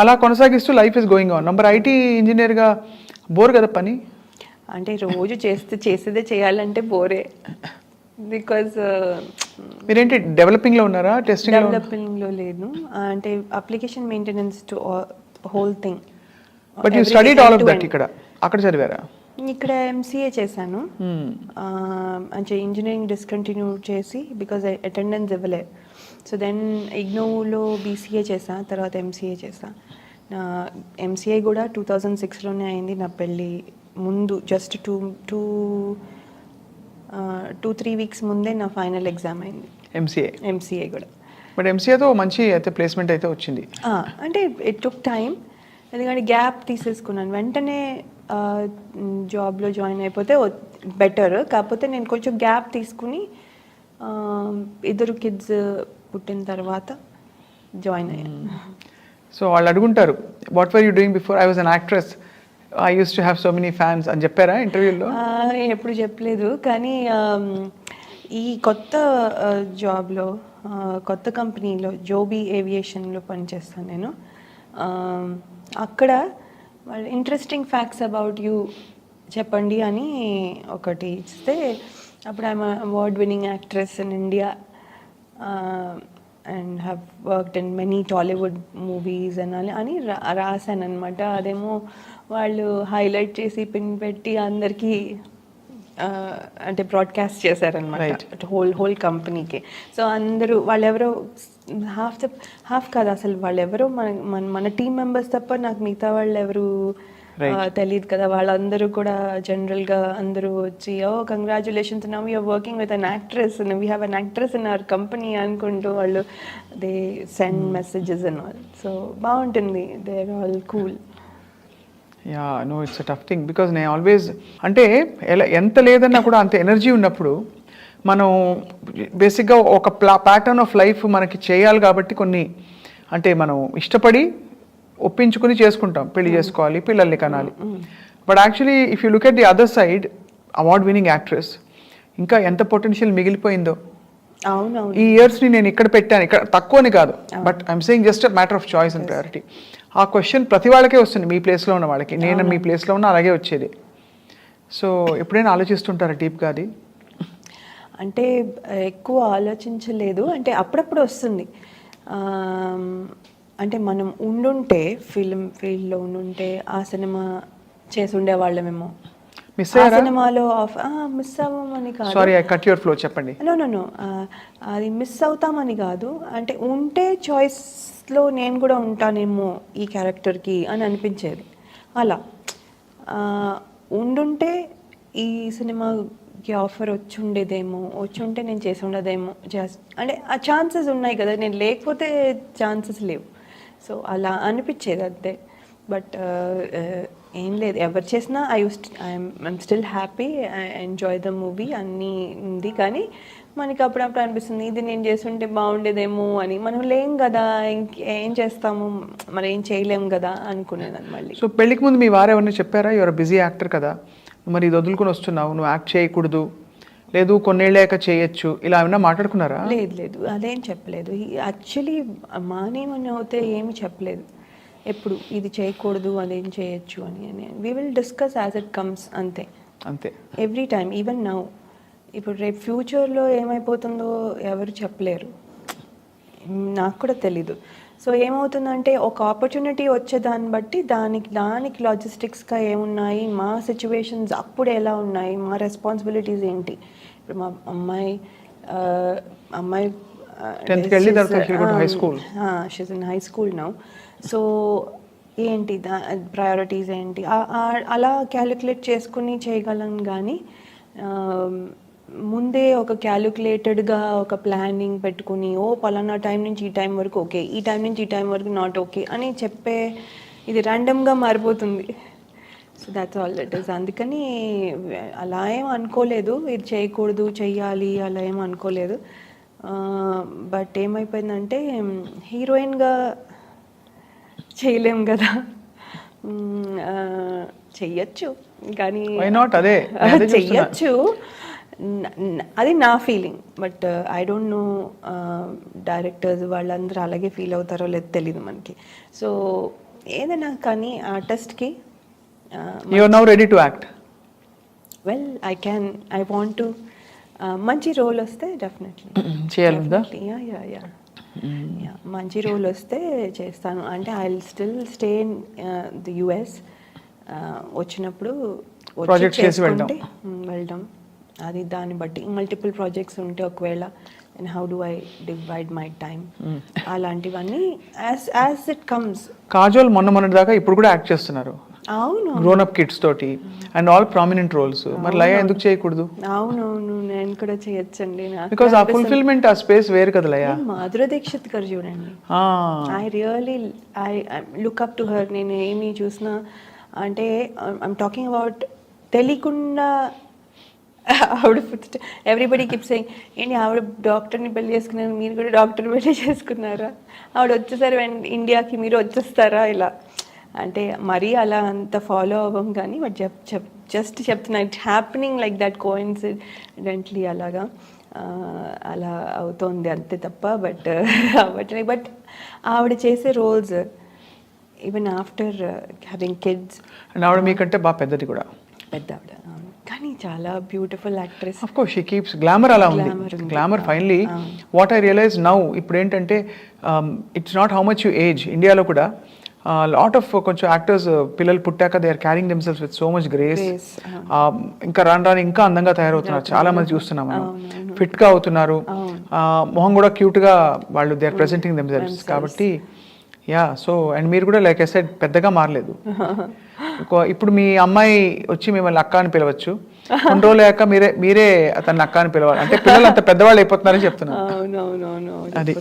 అలా కొనసాగిస్తూ life is going on. Number IT ఇంజనీర్గా బోర్ కదా పని? అంటే రోజు చేసేదే చేయాలంటే బోరే. బికాజ్ మీరేంటి డెవలపింగ్లో ఉన్నారా, టెస్టింగ్? డెవలపింగ్లో లేదు, అంటే application maintenance to whole thing. But you studied all of that ఇక్కడ, అక్కడ చదివారా? ఇక్కడ ఎంసీఏ చేశాను. అంటే ఇంజనీరింగ్ డిస్కంటిన్యూ చేసి బికాజ్ అటెండెన్స్ ఇవ్వలే. సో దెన్ ఇగ్నోలో బీసీఏ చేసా, తర్వాత ఎంసీఏ చేసా. నా ఎంసీఏ కూడా 2006లోనే అయింది. నా పెళ్ళి ముందు జస్ట్ 2-3 వీక్స్ ముందే నా ఫైనల్ ఎగ్జామ్ అయింది ఎంసీఏ కూడా. బట్ ఎంసీఏతో మంచి అయితే ప్లేస్మెంట్ అయితే వచ్చింది. అంటే ఇట్ టుక్ టైం, ఎందుకంటే గ్యాప్ తీసేసుకున్నాను. వెంటనే జాబ్లో జాయిన్ అయిపోతే బెటర్, కాకపోతే నేను కొంచెం గ్యాప్ తీసుకుని 2 కిడ్స్ పుట్టిన తర్వాత జాయిన్ అయ్యాను. సో వాళ్ళు అడుగుంటారు, what were you doing before? I was an actress, I use to have so many fans అని చెప్పారా ఇంటర్వ్యూలో? ఎప్పుడు చెప్పలేదు, కానీ ఈ కొత్త జాబ్లో, కొత్త కంపెనీలో జోబీ ఏవియేషన్లో పనిచేస్తాను నేను. అక్కడ వాళ్ళు ఇంట్రెస్టింగ్ ఫ్యాక్ట్స్ అబౌట్ యూ చెప్పండి అని ఒకటి ఇస్తే, అప్పుడు I'm award winning actress in India and have worked in many Tollywood movies అని రాశాను అనమాట. అదేమో వాళ్ళు హైలైట్ చేసి పిన్ పెట్టి అందరికీ అంటే బ్రాడ్కాస్ట్ చేశారనమాట హోల్ కంపెనీకి. సో అందరూ వాళ్ళెవరో హాఫ్ కాదు అసలు, వాళ్ళెవరో మన టీం మెంబర్స్ తప్ప నాకు మిగతా వాళ్ళు ఎవరు తెలియదు కదా. వాళ్ళందరూ కూడా జనరల్గా అందరూ వచ్చి, oh congratulations, now you're working with an actress, we have an actress in our company అనుకుంటూ వాళ్ళు they send messages and all. So బాగుంటుంది, they are all cool. Yeah no, it's a tough thing because నేను always అంటే ఎంత లేదన్నా కూడా అంత energy ఉన్నప్పుడు మనం బేసిక్గా ఒక ప్యాటర్న్ ఆఫ్ లైఫ్ మనకి చేయాలి కాబట్టి కొన్ని అంటే మనం ఇష్టపడి ఒప్పించుకుని చేసుకుంటాం, పెళ్లి చేసుకోవాలి, పిల్లల్ని కనాలి. But actually if you look at the other side, award winning actress, ఇంకా ఎంత పొటెన్షియల్ మిగిలిపోయిందో. అవునవును, ఈ ఇయర్స్ని నేను ఇక్కడ పెట్టాను, ఇక్కడ తక్కువని కాదు, but I'm saying just a matter of choice and priority. ఆ క్వశ్చన్ ప్రతి వాళ్ళకే వస్తుంది, మీ ప్లేస్లో ఉన్న వాళ్ళకి. నేను మీ ప్లేస్లో ఉన్న అలాగే వచ్చేది. సో ఎప్పుడైనా ఆలోచిస్తుంటారా డీప్గా అది? అంటే ఎక్కువ ఆలోచించలేదు, అంటే అప్పుడప్పుడు వస్తుంది. అంటే మనం ఉండుంటే ఫిల్మ్ ఫీల్డ్లో ఉండుంటే ఆ సినిమా చేసి ఉండేవాళ్ళమేమో. సినిమాలో మిస్ అవ్వమని కాదు, sorry I cut your flow, చెప్పండి. నో అది మిస్ అవుతామని కాదు, అంటే ఉంటే చాయిస్లో నేను కూడా ఉంటానేమో ఈ క్యారెక్టర్కి అని అనిపించేది. అలా ఉండుంటే ఈ సినిమాకి ఆఫర్ వచ్చి ఉంటే నేను చేసి ఉండదేమో, అంటే ఆ ఛాన్సెస్ ఉన్నాయి కదా, నేను లేకపోతే ఛాన్సెస్ లేవు. సో అలా అనిపించేది అంతే. బట్ ఏం లేదు, ఎవరు చేసినా I'm still happy, I enjoy the movie అన్నీ ఉంది. కానీ మనకి అప్పుడప్పుడు అనిపిస్తుంది, ఇది నేను చేస్తుంటే బాగుండేదేమో అని. మనం లేం కదా, ఏం చేస్తాము, మరి ఏం చేయలేము కదా అనుకునేదాన్ని మళ్ళీ. సో పెళ్ళికి ముందు మీ వారు ఎవరిని చెప్పారా, యువర్ బిజీ యాక్టర్ కదా, మరి ఇది వదులుకొని వస్తున్నావు, నువ్వు యాక్ట్ చేయకూడదు, లేదు కొన్నేళ్ళాక చేయొచ్చు, ఇలా ఏమైనా మాట్లాడుకున్నారా? లేదు అదేం చెప్పలేదు. యాక్చువల్లీ మానేమని అయితే ఏమి చెప్పలేదు ఎప్పుడు, ఇది చేయకూడదు అదేం చేయొచ్చు అని. We will discuss as it comes, అంతే ఎవ్రీ టైమ్. ఈవెన్ నౌ, ఇప్పుడు రేపు ఫ్యూచర్లో ఏమైపోతుందో ఎవరు చెప్పలేరు, నాకు కూడా తెలీదు. సో ఏమవుతుందంటే ఒక ఆపర్చునిటీ వచ్చేదాన్ని బట్టి దానికి లాజిస్టిక్స్గా ఏమున్నాయి, మా సిచ్యువేషన్స్ అప్పుడు ఎలా ఉన్నాయి, మా రెస్పాన్సిబిలిటీస్ ఏంటి. ఇప్పుడు మా అమ్మాయి 10th వెళ్ళి high school, she's in high school now. So ఏంటి ప్రయారిటీస్ ఏంటి అలా క్యాలిక్యులేట్ చేసుకుని చేయగలను. కానీ ముందే ఒక క్యాలిక్యులేటెడ్గా ఒక ప్లానింగ్ పెట్టుకుని, పలానా టైం నుంచి ఈ టైం వరకు ఓకే, ఈ టైం నుంచి ఈ టైం వరకు నాట్ ఓకే అని చెప్పే, ఇది ర్యాండమ్గా మారిపోతుంది. So that's all it is. అందుకని అలా ఏం అనుకోలేదు, ఇది చేయకూడదు చెయ్యాలి అలా ఏం అనుకోలేదు. బట్ ఏమైపోయిందంటే హీరోయిన్గా చేయలేం కదా, చెయ్యొచ్చు కానీ చెయ్యొచ్చు అది నా feeling. But I don't know directors వాళ్ళందరూ అలాగే ఫీల్ అవుతారో లేదో తెలియదు మనకి. సో ఏదైనా కానీ ఆర్టిస్ట్కి you are now ready to act. Well I want to మంచి రోల్ వస్తే డెఫినెట్లీ చేయాలందా? మంచి రోల్ వస్తే చేస్తాను. అంటే I will still stay in the US. వచ్చినప్పుడు Projects చేసి వెళ్దాం. అది దాన్ని బట్టి మల్టిపుల్ ప్రాజెక్ట్స్ ఉంటే ఒకవేళ and how do I divide my time అలాంటివన్నీ యాజ్ ఇట్ కమ్స్. కాజోల్ మొన్న దాకా ఇప్పుడు కూడా యాక్ట్ చేస్తున్నారు. అవును, గ్రోన్ అప్ కిడ్స్ తోటి అండ్ ఆల్ ప్రామినెంట్ రోల్స్. మరి లయ ఎందుకు చేయకూడదు? అవునవును, నేను కూడా చేయొచ్చండి. బికాజ్ ఆ ఫుల్ఫిల్మెంట్, ఆ స్పేస్ వేరు కదా లయ. మాధురి దీక్షిత్ గారు చూడండి, I really I look up to her. నేను ఏమి చూసినా అంటే ఐఎమ్ టాకింగ్ అబౌట్ తెలియకుండా ఆవిడ ఎవ్రీబడి కీప్ సేయింగ్ ఏంటి ఆవిడ డాక్టర్ని పెళ్లి చేసుకున్నారు, మీరు కూడా డాక్టర్ పెళ్లి చేసుకున్నారా, ఆవిడ వచ్చేసరి ఇండియాకి మీరు వచ్చేస్తారా, ఇలా అంటే మరీ అలా అంత ఫాలో అవ్వం కానీ బట్ జస్ట్ చెప్తున్నా it happening like that coincidentally అలాగా అలా అవుతోంది అంతే తప్ప బట్ అవ్వట్లేదు. బట్ ఆవిడ చేసే roles even after having kids, and ఆవిడ మీకంటే బాగా పెద్దది కూడా, పెద్ద ఆవిడ కానీ చాలా beautiful actress. Of course she keeps glamour. అలా ఉంది glamour. Finally what I realize now, ఇప్పుడు ఏంటంటే it's not how much you age. ఇండియాలో కూడా లాట్ ఆఫ్ కొంచెం యాక్టర్స్ పిల్లలు పుట్టాక they are carrying themselves with so much grace. ఇంకా రాను ఇంకా అందంగా తయారవుతున్నారు. చాలా మంది చూస్తున్నాం మనం. ఫిట్ గా అవుతున్నారు, మొహం కూడా క్యూట్ గా వాళ్ళు దే ఆర్ ప్రెజెంటింగ్ దెమ్సెల్స్. కాబట్టి సో అండ్ మీరు కూడా లైక్ ఐ సెడ్ పెద్దగా మారలేదు. ఇప్పుడు మీ అమ్మాయి వచ్చి మిమ్మల్ని అక్క అని పిలవచ్చు, కొన్ని రోజులు అయ్యాక మీరే అతన్ని అక్క అని పిలవాలి. అంటే పిల్లలు అంత పెద్దవాళ్ళు అయిపోతున్నారని చెప్తున్నారు. అవునవునవును, అది.